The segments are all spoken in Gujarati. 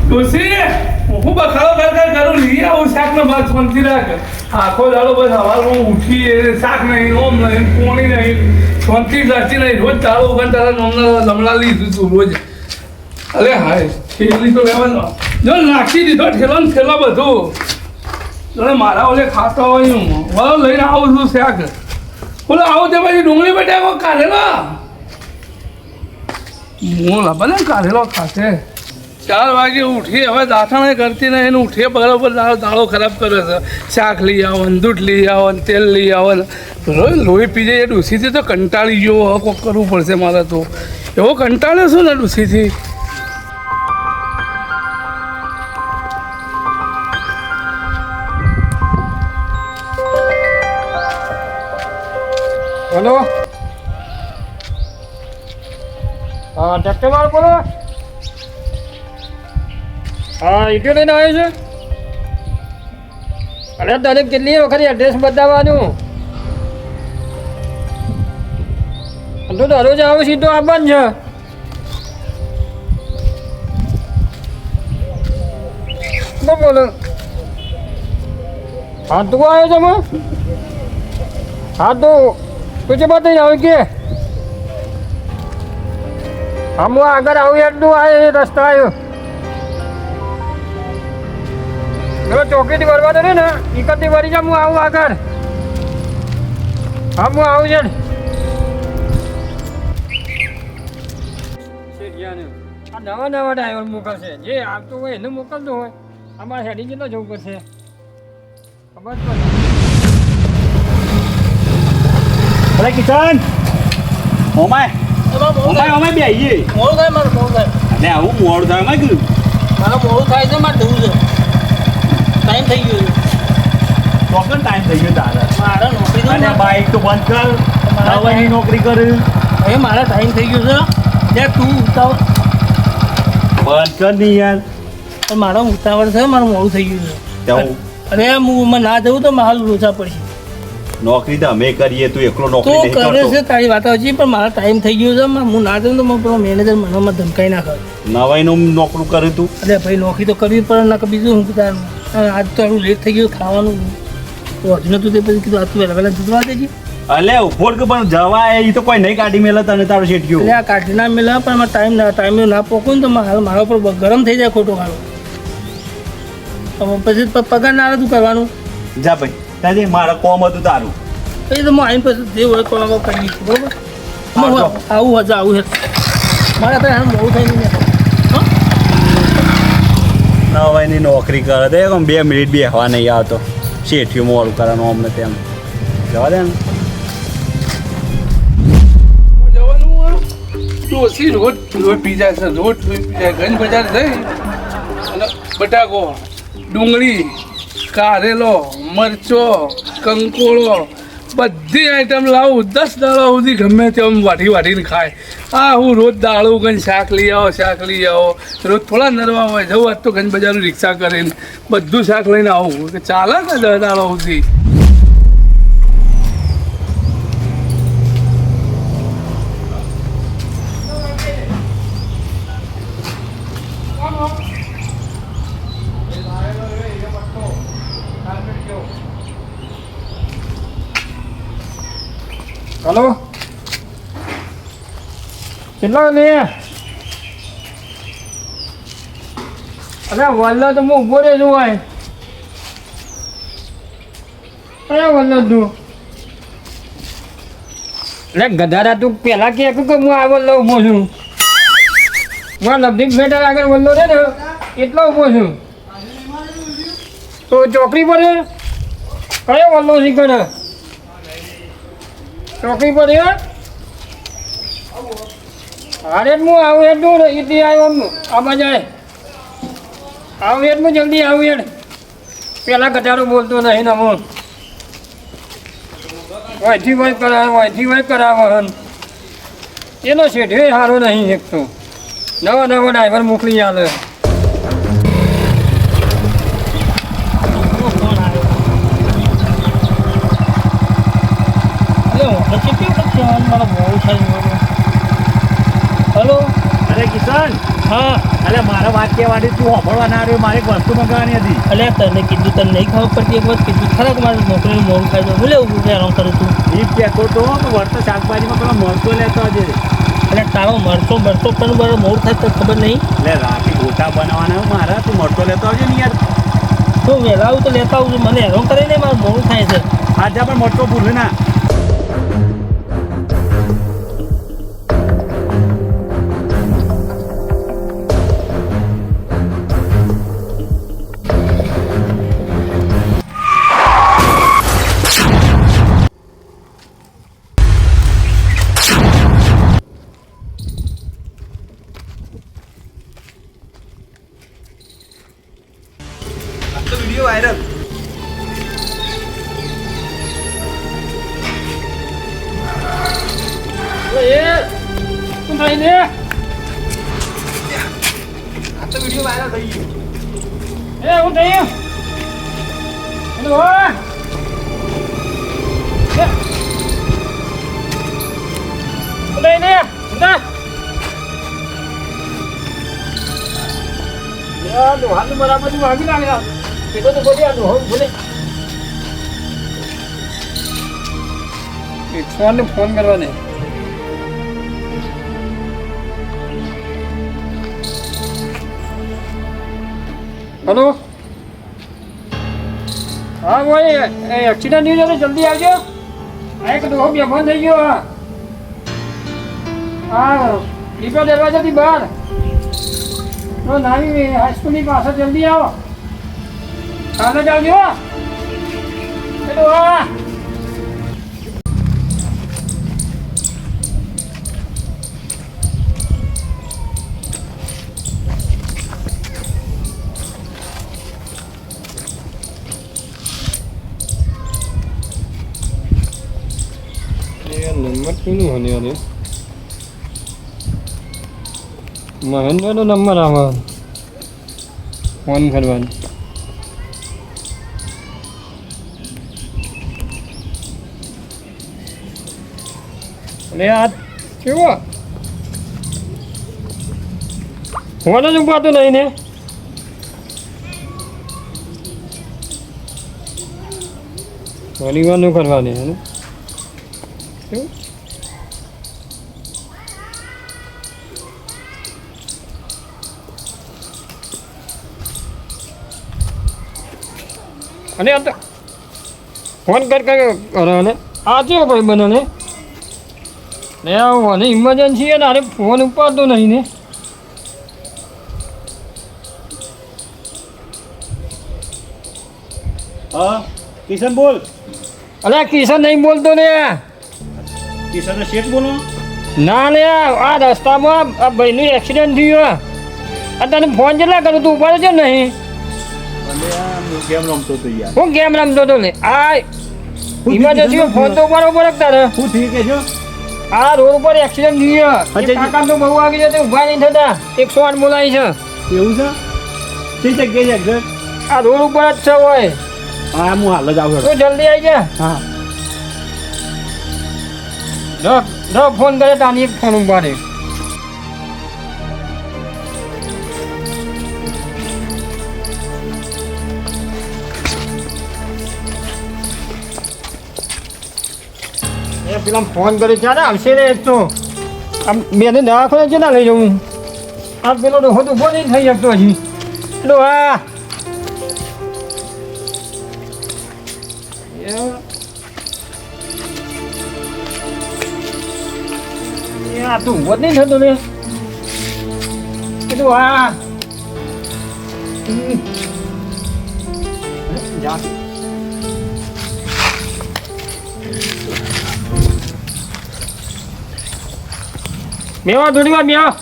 ડોસી હું બખાડો કરું લઈ આવું શાક નો ભાગ શાંતિ રાખ આખો દાડો બસ સવારમાં ઉઠી શાક નહીં ઓમ નહીં પોણી નહીં શાંતિ રાખતી નહીં રોજ દાડો ઉગન તારા નોમના લમડા લીધું તું રોજ અરે હાય થેલી તો લેવાનો જો નાખી દીધો ઠેલો ને થેલો બધું જોડે મારા ઓલે ખાતા હોય હું વાળો લઈને આવું છું શાક બોલો આવું તે પછી ડુંગળી બટાકો કાઢેલો હું લાભા ને કાઢેલો ખાતે 4 વાગે ઉઠી હવે દાંથણ કરતી નહીં એને ઉઠીએ બરાબર દાળો ખરાબ કરે છે શાક લઈ આવો ને દૂધ લઈ આવો ને તેલ લઈ આવો ને રોજ લોહી પી જાય એ ડૂસીથી તો કંટાળી ગયો હવે કોક કરવું પડશે મારે તો એવો કંટાળ્યો છું ને ડૂસીથી હેલો હા ટ્રેક્ટર વાળો બોલો હા ઈટો લઈને આવ્યો છે અરે દરેક કેટલી વખત એડ્રેસ બતાવવાનું તો દરરોજ આવું સીધો આવવાનું છે બોલો હા તું આવ્યો છે હા તો તું બતાવી આવે કે હા હું આગળ આવું એટલું આવ્યો રસ્તો આવ્યો હવે ચોકીથી વળવાનું ને એકથી વળી જા હું આવું આગળ હા હું આવું છે આ નવા નવા ડ્રાઈવર મોકલશે જે આવતો હોય એને મોકલતો હોય અમારે હેડી કેટલો જવું પડશે ખબર જ પડે અરે કિશન ઓમાય ઓમાય બે આવીએ મોડું થાય મારું મોડું થાય અને આવું મોડું થાય એમાં કીધું મારું મોડું થાય છે મારે જવું છે ટાઈમ થઈ ગયો ચોક્કસ ટાઈમ થઈ ગયો તારે મારે નોકરી અને બાઈક તો બંધ કર દવાની નોકરી કર હવે મારા ટાઈમ થઈ ગયો છે ત્યાં તું ઉતાવળ બંધ કર નહીં યાર પણ મારો ઉતાવળ છે મારું મોડું થઈ ગયું છે જવું અરે હું ના જવું તો મારું લોચા પડશે નોકરી તો અમે કરીએ તું એકલો તો નોકરી નહીં કરે છે કરતો તારી વાત હજી પણ મારા ટાઈમ થઈ ગયો છે હું ના જઉં તો પેલો મેનેજર મને ધમકાઈ નાખે નવાઈનું નોકરું કર્યું તું અરે ભાઈ નોકરી તો કરવી પડે ના બીજું હું તારું આજ તો આવું લેટ થઈ ગયું ખાવાનું તો હજુ નતું તે પછી કીધું આજ તું વહેલા દૂધવા દેજે અલે ઉભોડ કે પણ જવાય એ તો કોઈ નહીં કાઢી મેલે તને તારું શેઠ્યું એટલે આ કાઢી ના મેળા પણ મારા ટાઈમે ના પોકું ને તો મારા ઉપર ગરમ થઈ જાય ખોટો ખાડો પછી પગાર ના તું કરવાનું જા ભાઈ તાજે મારા કોમ હતું તારું પછી તો હું આવીને પછી જે હોય કોણ કરી બરોબર આવું હજુ આવું છે મારે અત્યારે મોડું થઈ નહીં નવાઈની નોકરી કરે તો એમ 2 મિનિટ બી હવા નહીં આવતો શેઠ્યું મોડું કરવાનું અમને તેમ જવા દે ને ડોસી રોજ પી જાય છે રોજ પી જાય ગંજ બજાર જઈ અને બટાકો ડુંગળી કારેલો મરચો કંકોળો બધી આઈટમ લાવું 10 દાડા સુધી ગમે તેમ વાટીને ખાય આ હું રોજ દાળું ગંજ શાક લઈ આવો રોજ થોડા નરવા હોય જવું આજ તો ગંજ બજારનું રિક્ષા કરીને બધું શાક લઈને આવું કે ચાલે ને 10 દાડા સુધી હલો કેટલો લે અરે વલ્લો તો હું ઉભો રહ્યો છું ભાઈ અરે વલ્લો તું એટલે ગધારા તું પેલા કે હું આ વલ્લો ઉભો છું હું લગભગ મેટર આગળ વલ્લો છે ને એટલો ઉભો છું તો ચોકડી પર કયો વલ્લો શીખે ચોકી પર અરે હું આવું એટલું એટલી આવ્યો આ બજાય આવું એટલું જલ્દી આવું એડ પેલા ગધારો બોલતો નહીં ને હું વયથી વય કરાવો એનો શેઠે સારો નહીં એક તો નવો ડ્રાઈવર મોકલી આલે હેલો અરે કિશન હા એટલે મારે વાત કહેવાની તું સાંભળવા ના રહ્યો મારે એક વસ્તુ મંગાવવાની હતી. એટલે તને કીધું તને નહીં ખબર પડતી એક વખત કીધું ખરા કે મારે નોકરીનું મોડું થાય છે બોલે એવું હેરાન કરું છું એ કહેતો તો કે વળતો શાકભાજીમાં પેલો મરચો લેતો આજે. એટલે તારો મરચો પણ બરાબર મોડું થાય તો ખબર નહીં એટલે રાતે ગોટા બનાવવાના મારા તું મરચો લેતો આવજે ને યાર. તો વહેલા આવું તો લેતા આવું છું મને હેરાન કરે નહીં મારું મોડું થાય છે આજે પણ મરચો ભૂલ ના. Video viral. શું થાય ને આ તો વિડીયો વાયરલ થઈ ગયો. હું થયું હેલો ને હાલ બરાબર વાગી લાગ્યા કીધું તો બોલી આનું હોમ બોલે 108 ને ફોન કરવા દે. હેલો હા ભાઈ એક્સિડન્ટ થયું છે જલ્દી આવજો. એક ડોહો બેભાન થઈ ગયો. હા દીપા દરવાજાથી બહાર તો નાની હાઈસ્કૂલની પાસે જલ્દી આવો. કાલે જ આવજો. હેલો હા નંબર કોનું હને અરે મહેન્દ્રનો નંબર આવે ફોન કરવાનો. અરે આ કેવો ફોન જ ઉપાડતો નહીં ને. પરિવારનું કરવાની હે ને કેવું અને આ તો ફોન કર કરો ને આ છે ભાઈ બધાને ને મને ઇમરજન્સી છે ને અરે ફોન ઉપાડતો નહીં ને. હા કિશન બોલ. અરે કિશન નહીં બોલતો ને. કિશન શેઠ બોલો. ના લે આ રસ્તામાં આ ભાઈનું એક્સિડન્ટ થયું. આ તને ફોન કેટલા કરું તું ઉપાડે છે નહીં. અને હું ગેમ રમતો હતો યાર. હું ગેમ રમતો હતો ને આ ઇમરજન્સી ફોન તો ઉપાડવો પડે તારે. શું થયું કે છો? આ રોડ ઉપર એક્સિડન્ટ થયું. કાકા તો બહુ વાગી જતો ઉભા નહીં થતા 108 બોલાય છે. એવું છે? કઈ જગ્યાએ છે? આ રોડ ઉપર જ છે હોય. હા હું હાલ જ આવું. તું જલ્દી આવી જા. હા ફોન કરે તાની એક ફોન ઉપાડે. પેલા ફોન કરે ચાલે આવશે ને એક તો આમ બેને દવાખાને છે ના લઈ જવું. આ પેલો ડોહો તો ઉભો નહીં થઈ શકતો હજી. પેલો આ આ તું ઉભો જ નહીં થતો ને. પેલું આ જા મેવા થોડી વાર મેવા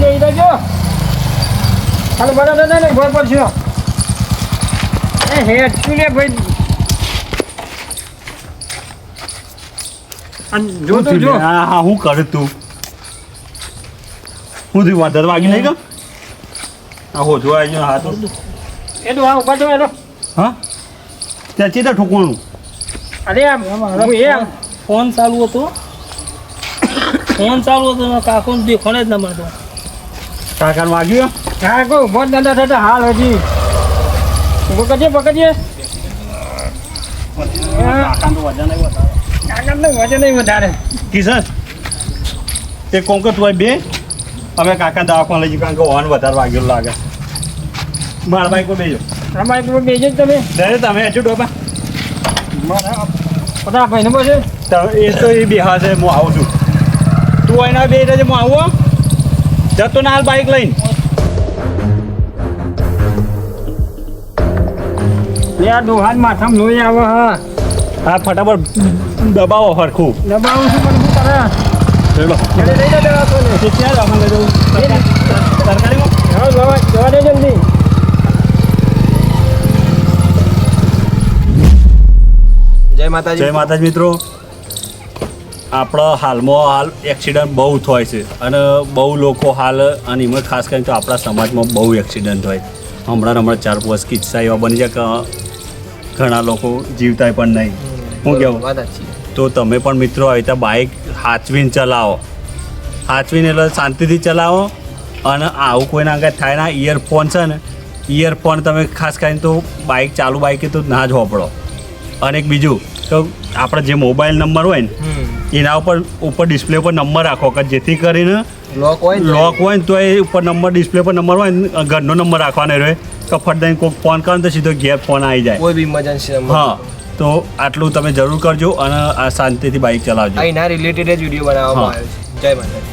લઈ જજો. હાલ બરાબર ને ઘર પર છો. એ હેડ શું લે ભાઈ જો તો જો. હા હા હું કરું તું હું થયું વાદર વાગી નહીં ગયો. આ હો જોવા આવ્યો હા તો એ તો આ ઉભા તો એનો હા ત્યાં ચેતા ઠોકવાનું. અરે આમ હું એ ફોન ચાલુ હતો ફોન ચાલુ હતો એમાં કાકોને દેખોને જ ના મળતો. કાકાને વાગ્યું હા કહું બોલ દાદા થતા હાલ હજી પકડીએ કાકાનું તો વજન નહીં વધારે. કાકાને વજન નહીં વધારે. કિશન તે કોમ કે તું બે અમે કાકા દવાખાને લઈ જઈએ કારણ કે વાહન વધારે વાગેલું લાગે. મારા બાઈક પર બેજો અમારે પેલું બેજો જ તમે દરે તમે હજુ ડોબા બધા ભાઈને બોલે એ તો એ બેહા છે હું આવું છું. તું એના બે રહેજે હું આવું જતો ને હાલ બાઈક લઈને. યાર દોહાન માથામાં લોહી આવે હા હા ફટાફટ દબાવો હરખું. દબાવું છું પણ શું કરે ચલો જલ્દી લઈ જાઓ દવાખાને. તે ક્યાં દવાખાને લઈ જવું સરકારીમાં? હા જવા દે જલ્દી. જય માતાજી. જય માતાજી મિત્રો. આપણા હાલ એક્સિડન્ટ બહુ થાય છે અને બહુ લોકો હાલ અને એમાં ખાસ કરીને તો આપણા સમાજમાં બહુ એક્સિડન્ટ હોય. હમણાં 4-5 કિસ્સા એવા બની જાય કે ઘણા લોકો જીવતાય પણ નહીં. હું કહેવું વાત સાચી. તો તમે પણ મિત્રો આવી રીતે બાઇક હાચવીને ચલાવો. હાચવીને એટલે શાંતિથી ચલાવો અને આવું કોઈના આગળ થાય ના. ઇયરફોન છે ને ઇયરફોન તમે ખાસ કરીને તો ચાલુ બાઇકે તો ના જ વાપરો. અને એક બીજું તો આપણે જે મોબાઈલ નંબર હોય ને એના ઉપર ડિસ્પ્લે પર નંબર રાખો કે જેથી કરીને લોક હોય ને લોક હોય ને તો એ ઉપર નંબર ડિસ્પ્લે પર નંબર હોય ને ઘરનો નંબર રાખવાનો રહે તો ફટ દઈને કોઈ ફોન કરો ને તો સીધો ઘેર ફોન આવી જાય. કોઈ બી ઇમરજન્સી હા તો આટલું તમે જરૂર કરજો અને આ શાંતિથી બાઇક ચલાવજો. એના રિલેટેડ જ વિડીયો બનાવવામાં આવ્યો છે. જય માતાજી.